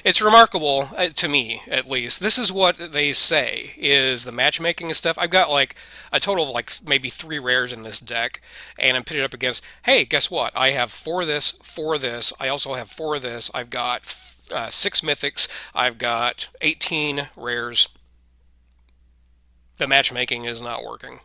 It's remarkable to me, at least. This is what they say is the matchmaking and stuff. I've got like a total of like maybe three rares in this deck, and I'm pitted up against. Hey, guess what? I have four of this, four of this. I also have four of this. I've got six mythics. I've got 18 rares. The matchmaking is not working.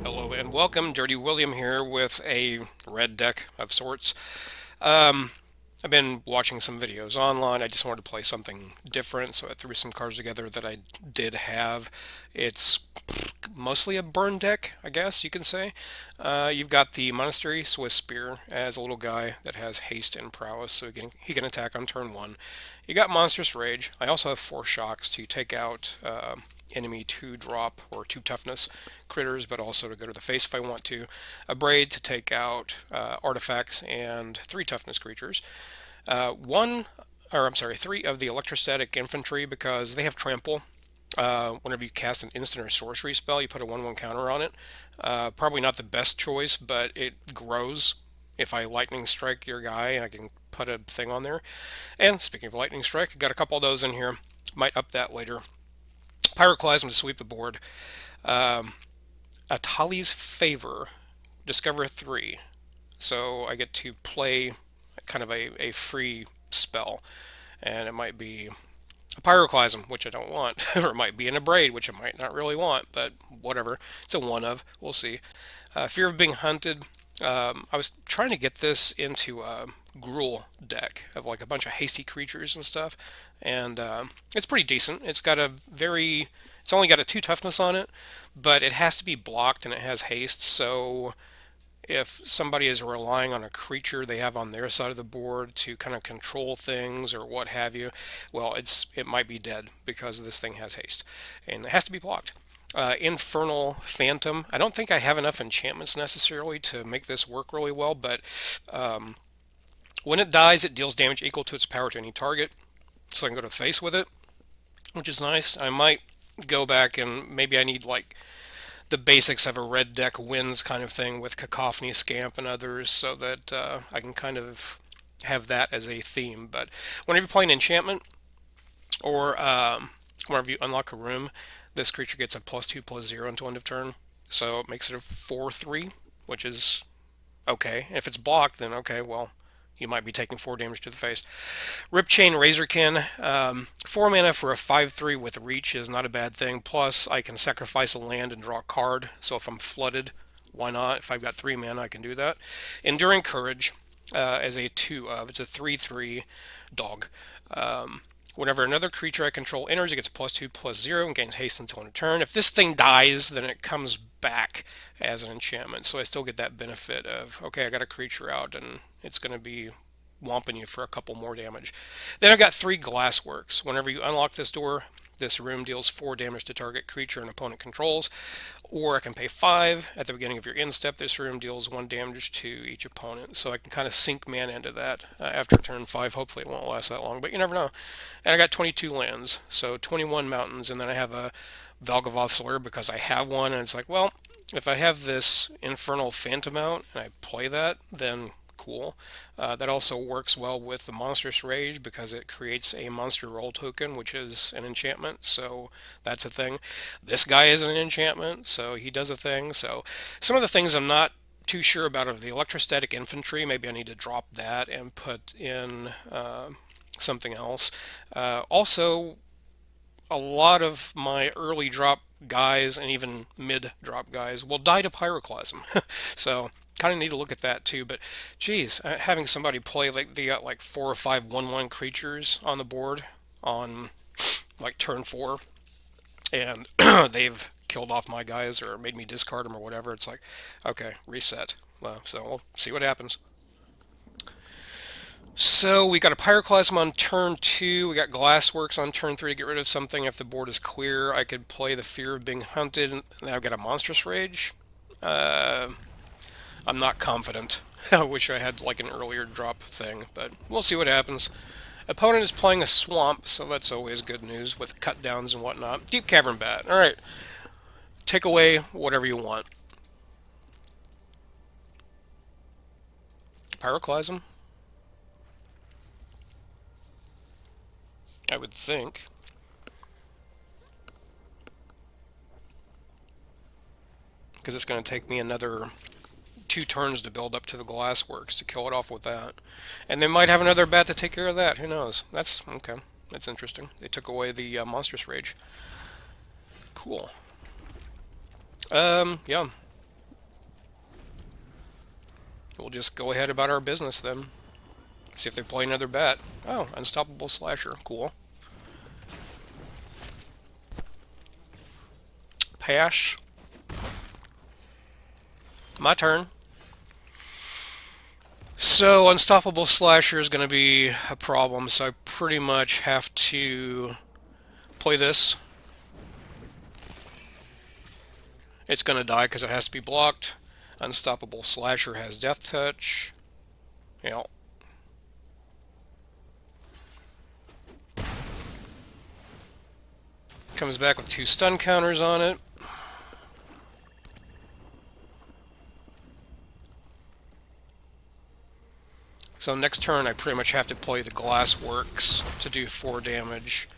Hello and welcome, Dirty William here with a red deck of sorts. Um, I've been watching some videos online. I just wanted to play something different, so I threw some cards together that I did have. It's mostly a burn deck, I guess you can say. You've got the Monastery Swiss Spear as a little guy that has haste and prowess, so he can attack on turn one. You got Monstrous Rage. I also have four shocks to take out enemy 2 drop or 2 toughness critters, but also to go to the face if I want to. A Braid to take out artifacts and 3 toughness creatures. Three of the electrostatic infantry because they have trample. Whenever you cast an instant or sorcery spell, you put a 1/1 counter on it. Probably not the best choice, but it grows. If I lightning strike your guy, I can put a thing on there. And speaking of lightning strike, I got a couple of those in here. Might up that later. Pyroclasm to sweep the board. Um, Atali's Favor, discover 3. So I get to play kind of a free spell. And it might be a Pyroclasm, which I don't want, or it might be an Abrade, which I might not really want, but whatever. It's a one of. We'll see. Fear of being hunted. I was trying to get this into a Gruul deck of like a bunch of hasty creatures and stuff, and it's pretty decent. It's only got a 2 toughness on it, but it has to be blocked and it has haste, so if somebody is relying on a creature they have on their side of the board to kind of control things or what have you, well, it might be dead because this thing has haste and it has to be blocked. Infernal Phantom. I don't think I have enough enchantments necessarily to make this work really well, but um, when it dies, it deals damage equal to its power to any target. So I can go to the face with it, which is nice. I might go back and maybe I need like the basics of a red deck wins kind of thing with Cacophony, Scamp, and others, so that I can kind of have that as a theme. But whenever you play an enchantment or whenever you unlock a room, this creature gets a +2/+0 until end of turn. So it makes it a 4/3, which is okay. If it's blocked, then okay, well, you might be taking 4 damage to the face. Ripchain Razorkin, 4 mana for a 5/3 with reach is not a bad thing. Plus, I can sacrifice a land and draw a card. So if I'm flooded, why not? If I've got 3 mana, I can do that. Enduring Courage as a 2 of. It's a 3/3 dog. Whenever another creature I control enters, it gets +2/+0 and gains haste until end of turn. If this thing dies, then it comes back as an enchantment. So I still get that benefit of, okay, I got a creature out and it's going to be whomping you for a couple more damage. Then I've got 3 Glassworks. Whenever you unlock this door, this room deals 4 damage to target creature an opponent controls. Or I can pay 5 at the beginning of your end step. This room deals 1 damage to each opponent. So I can kind of sink mana into that after turn 5. Hopefully it won't last that long, but you never know. And I got 22 lands, so 21 mountains, and then I have a Valgavoth Slayer because I have one, and it's like, well, if I have this Infernal Phantom out and I play that, then cool. That also works well with the Monstrous Rage because it creates a monster roll token, which is an enchantment, so that's a thing. This guy is an enchantment, so he does a thing. So some of the things I'm not too sure about are the electrostatic infantry. Maybe I need to drop that and put in something else. Also, a lot of my early drop guys and even mid drop guys will die to Pyroclasm. So kind of need to look at that too. But geez, having somebody play like they got like 4 or 5 1/1 creatures on the board on like turn 4, and they've killed off my guys or made me discard them or whatever. It's like, okay, reset. So we'll see what happens. So we got a Pyroclasm on turn 2. We got Glassworks on turn 3 to get rid of something if the board is clear. I could play the Fear of being hunted. Now I've got a Monstrous Rage. Uh, I'm not confident. I wish I had like an earlier drop thing, but we'll see what happens. Opponent is playing a swamp, so that's always good news with cut downs and whatnot. Deep Cavern Bat. Alright. Take away whatever you want. Pyroclasm? I would think. Because it's going to take me another 2 turns to build up to the Glassworks to kill it off with that. And they might have another bat to take care of that. Who knows? That's okay. That's interesting. They took away the Monstrous Rage. Cool. Yeah. We'll just go ahead about our business then. See if they play another bat. Oh, Unstoppable Slasher. Cool. Pash. My turn. So, Unstoppable Slasher is going to be a problem, so I pretty much have to play this. It's going to die because it has to be blocked. Unstoppable Slasher has Death Touch. Yeah. Comes back with 2 stun counters on it. So next turn I pretty much have to play the Glassworks to do 4 damage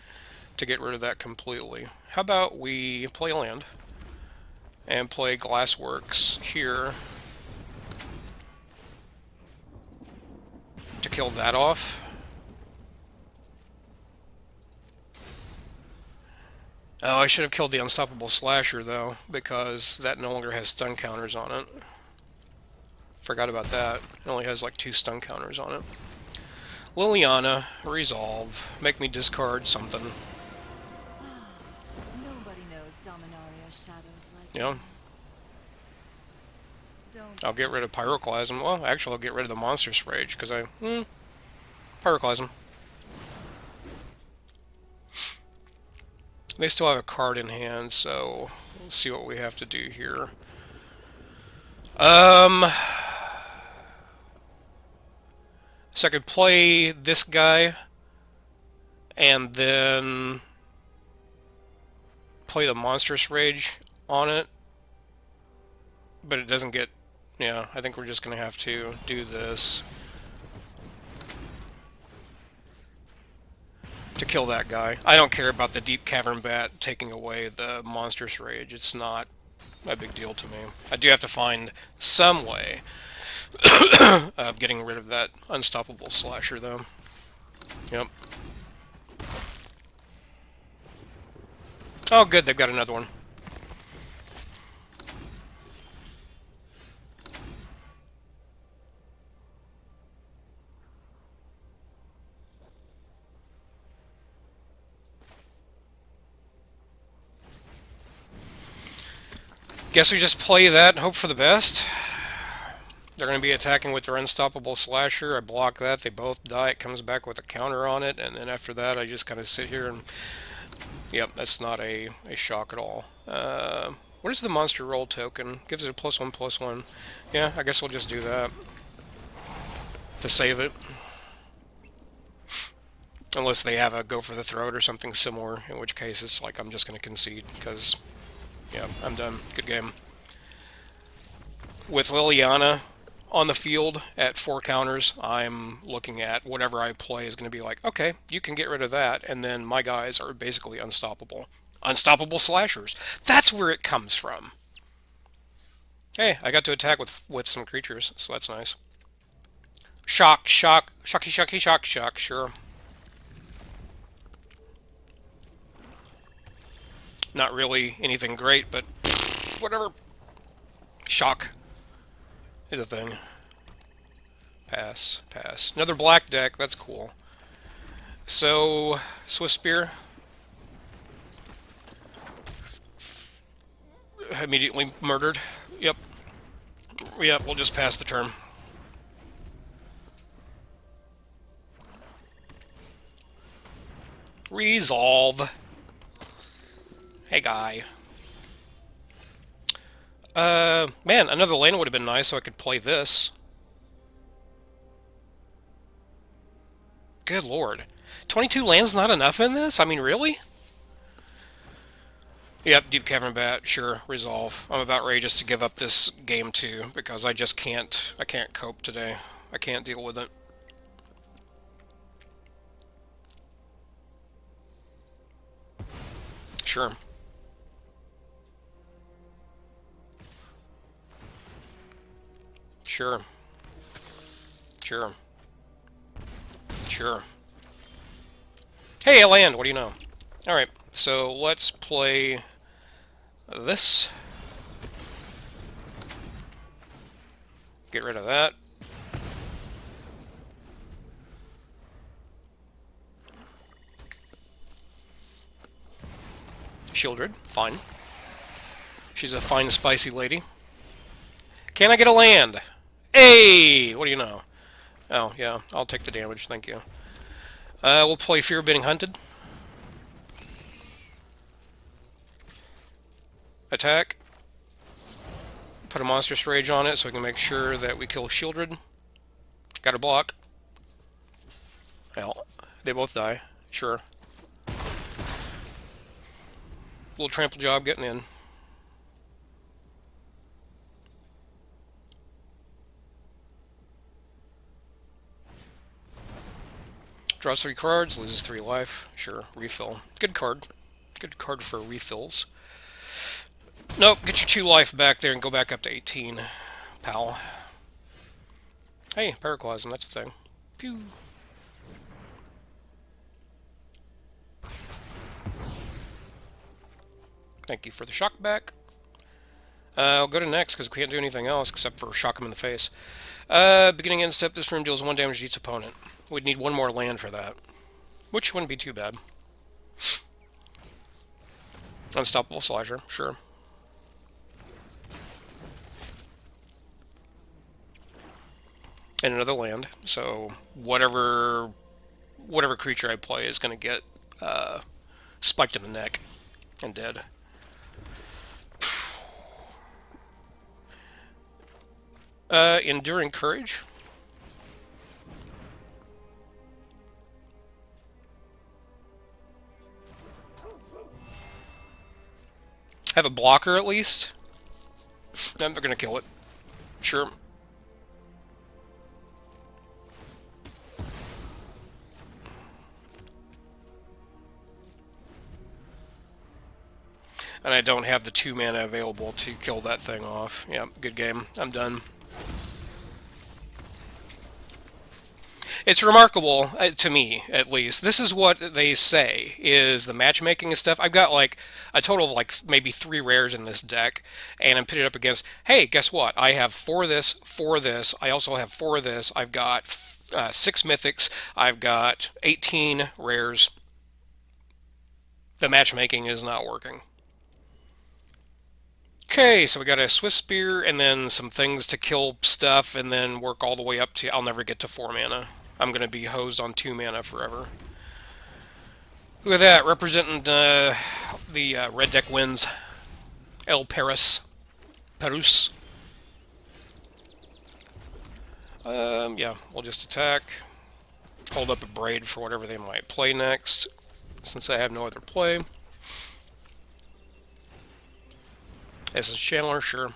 to get rid of that completely. How about we play land and play Glassworks here to kill that off. Oh, I should have killed the Unstoppable Slasher though, because that no longer has stun counters on it. Forgot about that. It only has like 2 stun counters on it. Liliana, resolve. Make me discard something. Nobody knows Dominaria's shadows like Yeah. I'll get rid of Pyroclasm. Well, actually, I'll get rid of the Monstrous Rage, because Pyroclasm. They still have a card in hand, so let's see what we have to do here. So I could play this guy, and then play the Monstrous Rage on it, but it doesn't get... Yeah, I think we're just going to have to do this to kill that guy. I don't care about the Deep Cavern Bat taking away the Monstrous Rage. It's not a big deal to me. I do have to find some way of getting rid of that Unstoppable Slasher, though. Yep. Oh, good, they've got another one. Guess we just play that and hope for the best. They're going to be attacking with their Unstoppable Slasher. I block that. They both die. It comes back with a counter on it. And then after that, I just kind of sit here and... Yep, that's not a shock at all. What is the Monster Roll token? Gives it a +1/+1. Yeah, I guess we'll just do that to save it. Unless they have a Go for the Throat or something similar, in which case it's like I'm just going to concede, because... Yeah, I'm done. Good game. With Liliana on the field at 4 counters, I'm looking at whatever I play is going to be like, okay, you can get rid of that, and then my guys are basically unstoppable. Unstoppable Slashers. That's where it comes from. Hey, I got to attack with some creatures, so that's nice. Shock, shock, shocky, shocky, shock, shock, sure. Not really anything great, but whatever. Shock is a thing. Pass, pass. Another black deck, that's cool. So, Swift Spear. Immediately murdered. Yep. Yep, we'll just pass the turn. Resolve. Hey, guy. Man, another lane would have been nice so I could play this. Good lord. 22 lands not enough in this? I mean, really? Yep, Deep Cavern Bat, sure, resolve. I'm about ready just to give up this game too, because I just can't, I can't cope today. I can't deal with it. Sure. Sure. Sure. Sure. Hey, a land, what do you know? Alright, so let's play this. Get rid of that. Shieldred, fine. She's a fine, spicy lady. Can I get a land? Hey! What do you know? Oh, yeah, I'll take the damage, thank you. We'll play Fear of Being Hunted. Attack. Put a Monstrous Rage on it so we can make sure that we kill Shieldred. Got a block. Hell, they both die. Sure. Little trample job getting in. Draws 3 cards, loses 3 life. Sure, refill. Good card. Good card for refills. Nope, get your 2 life back there and go back up to 18, pal. Hey, Paraclasm, that's a thing. Pew. Thank you for the shock back. I'll go to next because we can't do anything else except for shock him in the face. Beginning end step, this room deals 1 damage to each opponent. We'd need 1 more land for that, which wouldn't be too bad. Unstoppable Slasher, sure. And another land, so whatever creature I play is going to get spiked in the neck and dead. Enduring Courage. Have a blocker at least. Then they're gonna kill it. Sure. And I don't have the 2 mana available to kill that thing off. Yeah, good game. I'm done. It's remarkable, to me, at least. This is what they say, is the matchmaking and stuff. I've got, like, a total of, like, maybe 3 rares in this deck, and I'm pitted up against, hey, guess what? I have 4 of this, 4 of this, I also have 4 of this, I've got 6 mythics, I've got 18 rares. The matchmaking is not working. Okay, so we got a Swiss Spear, and then some things to kill stuff, and then work all the way up to, I'll never get to 4 mana. I'm going to be hosed on 2 mana forever. Look at that, representing the red deck wins. El Paris. Perus. Yeah, we'll just attack. Hold up a Braid for whatever they might play next, since I have no other play. This is Chandler, sure.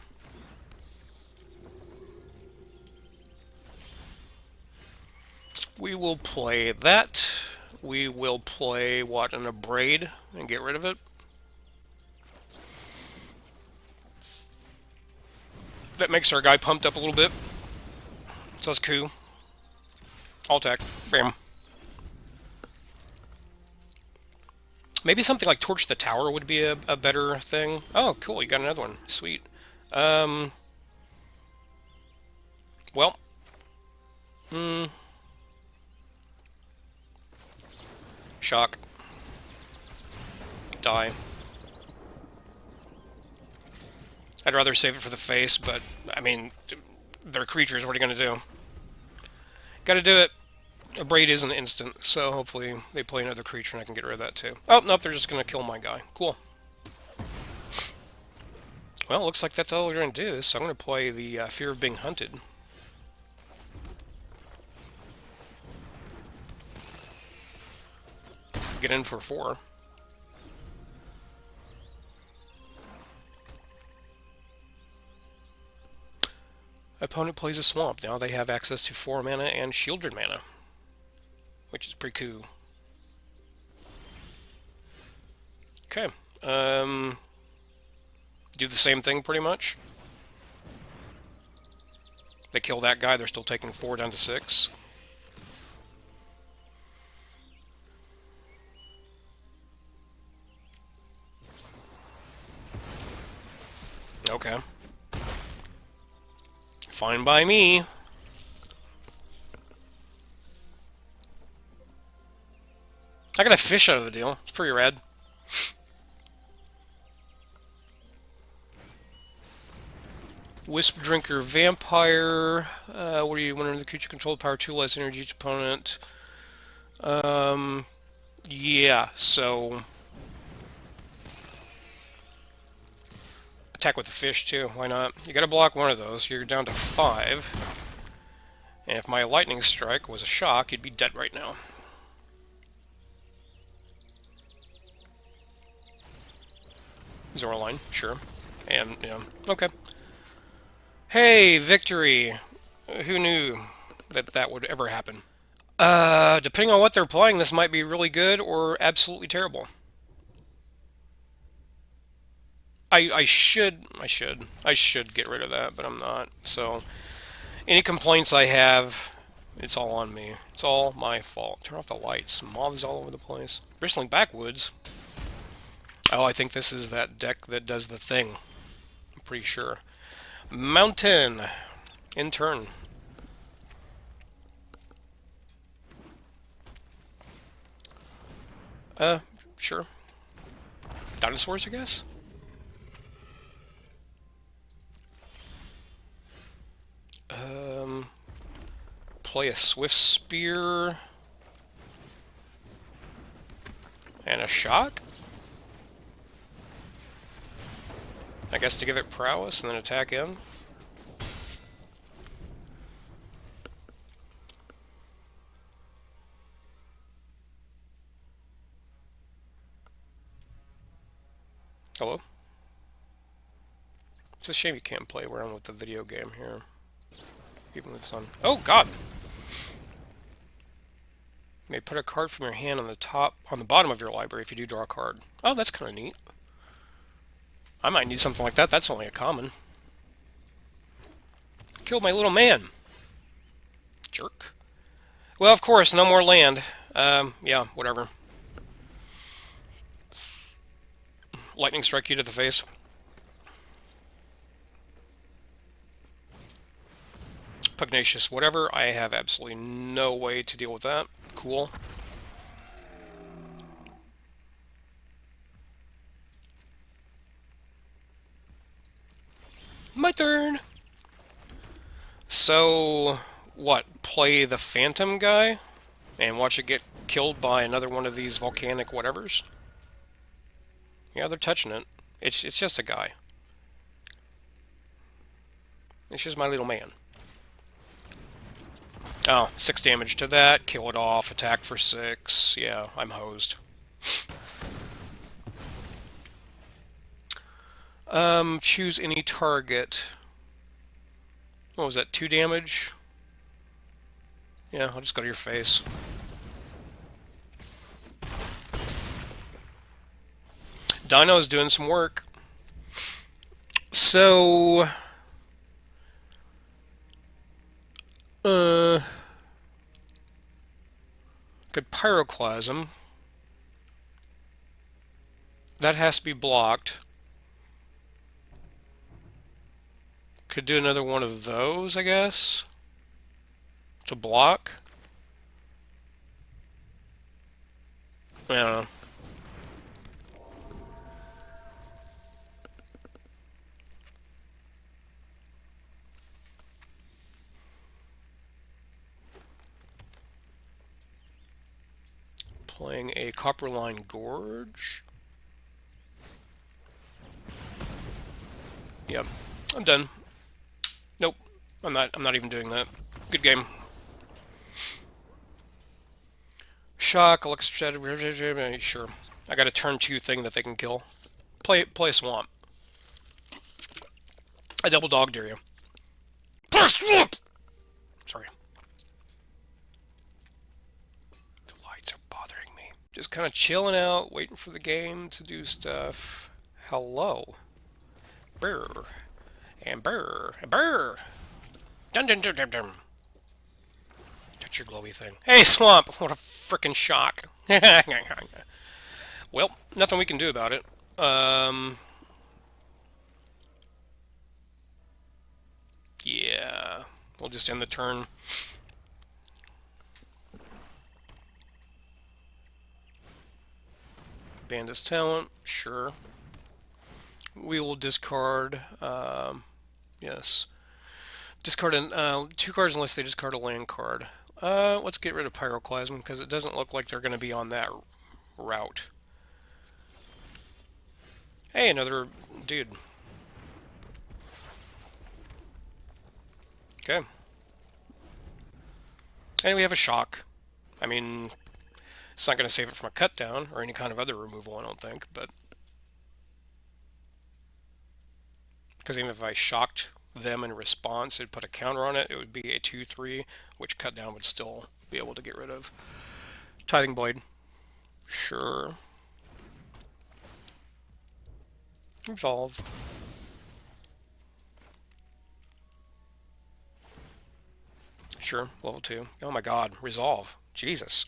We will play that. We will play, what, an Abrade and get rid of it. That makes our guy pumped up a little bit. So that's cool. I'll attack. Bam. Maybe something like Torch the Tower would be a better thing. Oh, cool, you got another one. Sweet. Well. Shock. Die. I'd rather save it for the face, but, I mean, they're creatures, what are you going to do? Gotta do it. A Braid is an instant, so hopefully they play another creature and I can get rid of that too. Oh, nope, they're just going to kill my guy. Cool. Well, looks like that's all we're going to do, so I'm going to play the Fear of Being Hunted. Get in for 4. Opponent plays a swamp. Now they have access to 4 mana and shielded mana, which is pretty cool. Okay. Do the same thing pretty much. They kill that guy, they're still taking 4 down to 6. Okay. Fine by me. I got a fish out of the deal. It's pretty rad. Wisp Drinker Vampire. What are you? Whenever the creature controlled power 2 less energy each opponent. Yeah, so attack with the fish too. Why not? You gotta block one of those. You're down to 5. And if my lightning strike was a shock, you'd be dead right now. Zoraline, sure. And, yeah, okay. Hey, victory! Who knew that that would ever happen? Depending on what they're playing, this might be really good or absolutely terrible. I should get rid of that, but I'm not. So, any complaints I have, it's all on me. It's all my fault. Turn off the lights. Moths all over the place. Bristling backwoods. Oh, I think this is that deck that does the thing. I'm pretty sure. Mountain. In turn. Sure. Dinosaurs, I guess? Play a Swift Spear. And a Shock? I guess to give it prowess and then attack in. Hello? It's a shame you can't play around with the video game here. Even with sun. Oh god! You may put a card from your hand on the bottom of your library if you do draw a card. Oh, that's kind of neat. I might need something like that. That's only a common. Killed my little man. Jerk. Well, of course, no more land. Yeah, whatever. Lightning strike you to the face. Pugnacious, whatever. I have absolutely no way to deal with that. Cool. My turn! So, what? Play the Phantom guy? And watch it get killed by another one of these volcanic whatevers? Yeah, they're touching it. It's just a guy. It's just my little man. Oh, 6 damage to that. Kill it off. Attack for 6. Yeah, I'm hosed. Choose any target. What was that? 2 damage? Yeah, I'll just go to your face. Dino's doing some work. So... Could Pyroclasm. That has to be blocked. Could do another one of those, I guess. To block. I don't know. Playing a Copperline Gorge. Yep, I'm done. Nope, I'm not even doing that. Good game. Shock, electric, sure. I got a turn 2 thing that they can kill. Play a swamp. I double dog dare you. Play a swamp! Sorry. The lights are bothering me. Just kind of chilling out, waiting for the game to do stuff. Hello. Brr. And brr. And brr. Dun dun dun dun dun. Touch your glowy thing. Hey, swamp! What a frickin' shock. Well, nothing we can do about it. Yeah. We'll just end the turn. Bandit's talent, sure. We will discard, yes. Discard 2 cards unless they discard a land card. Let's get rid of Pyroclasm because it doesn't look like they're going to be on that route. Hey, another dude. Okay. And we have a shock. I mean, it's not going to save it from a cut down or any kind of other removal, I don't think, but because even if I shocked them in response, it'd put a counter on it, it would be a 2-3, which cut down would still be able to get rid of. Tithing Blade. Sure. Resolve. Sure, level 2. Oh my god, resolve. Jesus.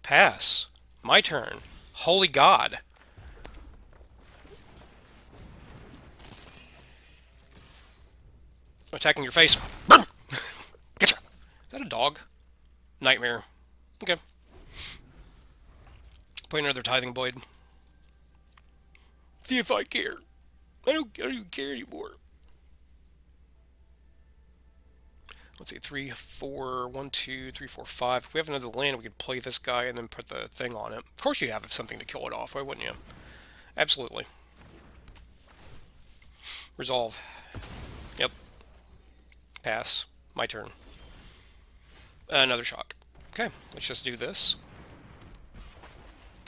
Pass. My turn. Holy god. Attacking your face. Getcha. Is that a dog? Nightmare. Okay. Play another Tithing Blade. See if I care. I don't even care anymore. Let's see, 3, 4, 1, 2, 3, 4, 5. If we have another land, we could play this guy and then put the thing on it. Of course you have something to kill it off, why wouldn't you? Absolutely. Resolve. Yep. Pass. My turn. Another shock. Okay, let's just do this.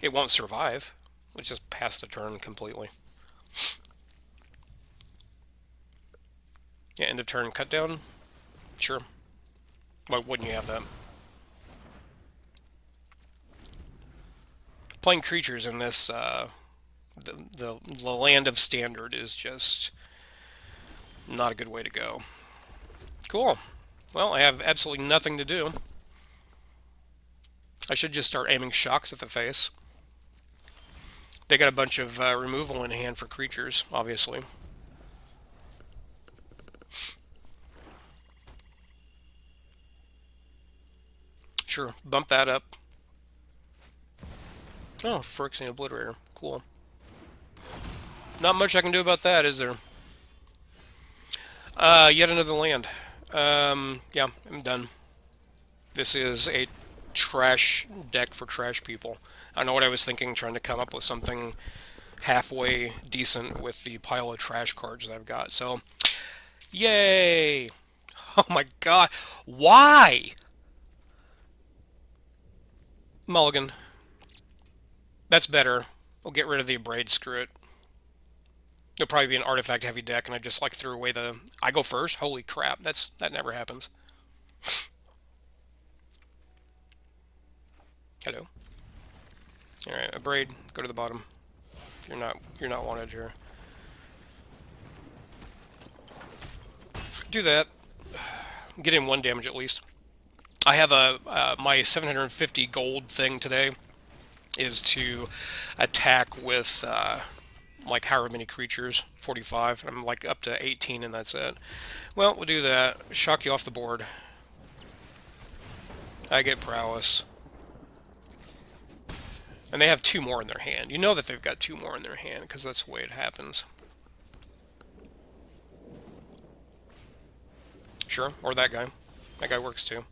It won't survive. Let's just pass the turn completely. Yeah, end of turn cut down. Sure. Why wouldn't you have that? Playing creatures in this, the land of standard is just not a good way to go. Cool. Well, I have absolutely nothing to do. I should just start aiming shocks at the face. They got a bunch of removal in hand for creatures, obviously. Sure, bump that up. Oh, Phyrexian Obliterator. Cool. Not much I can do about that, is there? Yet another land. Yeah, I'm done. This is a trash deck for trash people. I don't know what I was thinking, trying to come up with something halfway decent with the pile of trash cards that I've got. So, yay! Oh my god. Why? Mulligan. That's better. We'll get rid of the Abrade, screw it. It'll probably be an artifact heavy deck, and I just like threw away the... I go first? Holy crap, that never happens. Hello. Alright, Abrade, go to the bottom. You're not wanted here. Do that. Get in 1 damage at least. I have my 750 gold thing today is to attack with like however many creatures, 45. I'm like up to 18 and that's it. Well, we'll do that. Shock you off the board. I get prowess. And they have 2 more in their hand. You know that they've got 2 more in their hand because that's the way it happens. Sure, or that guy. That guy works too.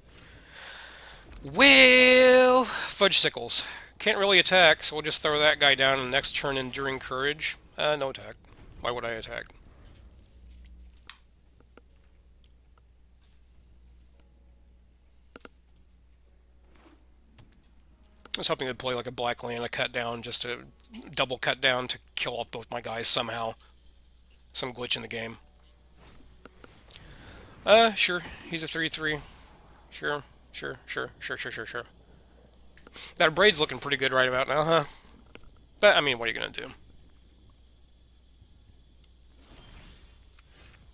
Well, Fudge Sickles. Can't really attack, so we'll just throw that guy down and next turn Enduring Courage. No attack. Why would I attack? I was hoping to play like a black land, a cut down, just to double cut down to kill off both my guys somehow. Some glitch in the game. Sure. He's a 3/3. Sure. Sure, sure, sure, sure, sure, sure. That braid's looking pretty good right about now, huh? But, I mean, what are you gonna do?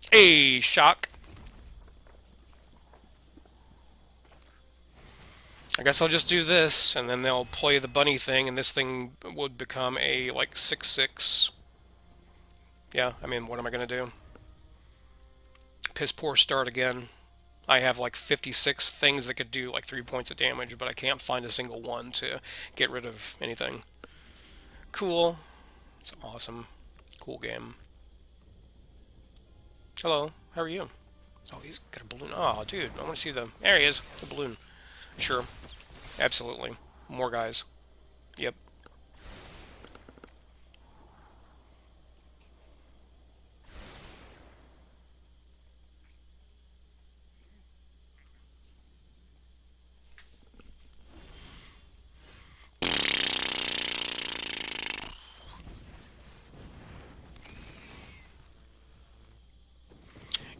Hey, shock. I guess I'll just do this, and then they'll play the bunny thing, and this thing would become a, like, 6/6. Yeah, I mean, what am I gonna do? Piss poor start again. I have like 56 things that could do like 3 points of damage, but I can't find a single one to get rid of anything. Cool. It's awesome. Cool game. Hello, how are you? Oh, he's got a balloon. Oh, dude, I want to see the... There he is, the balloon. Sure, absolutely. More guys. Yep.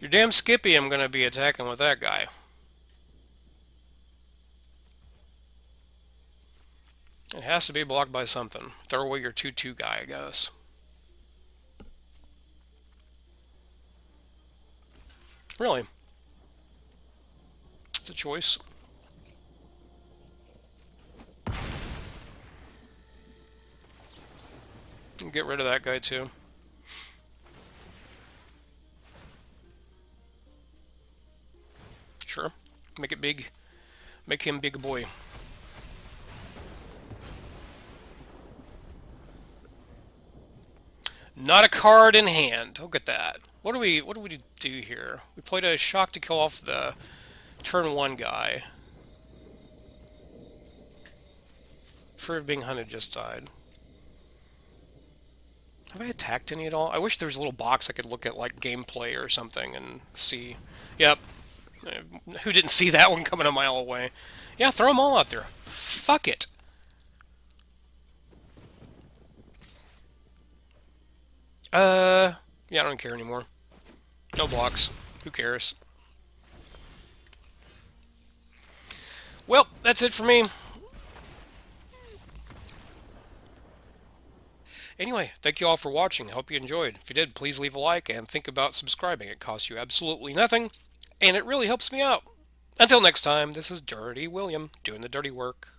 You're damn skippy I'm going to be attacking with that guy. It has to be blocked by something. Throw away your 2/2 guy, I guess. Really? It's a choice. Get rid of that guy too. Sure. Make it big. Make him big boy. Not a card in hand. Look at that. What do we do here? We played a shock to kill off the turn 1 guy. Fear of being hunted just died. Have I attacked any at all? I wish there was a little box I could look at like gameplay or something and see. Yep. Who didn't see that one coming a mile away? Yeah, throw them all out there. Fuck it. Yeah, I don't care anymore. No blocks. Who cares? Well, that's it for me. Anyway, thank you all for watching. I hope you enjoyed. If you did, please leave a like and think about subscribing. It costs you absolutely nothing, and it really helps me out. Until next time, this is Dirty William doing the dirty work.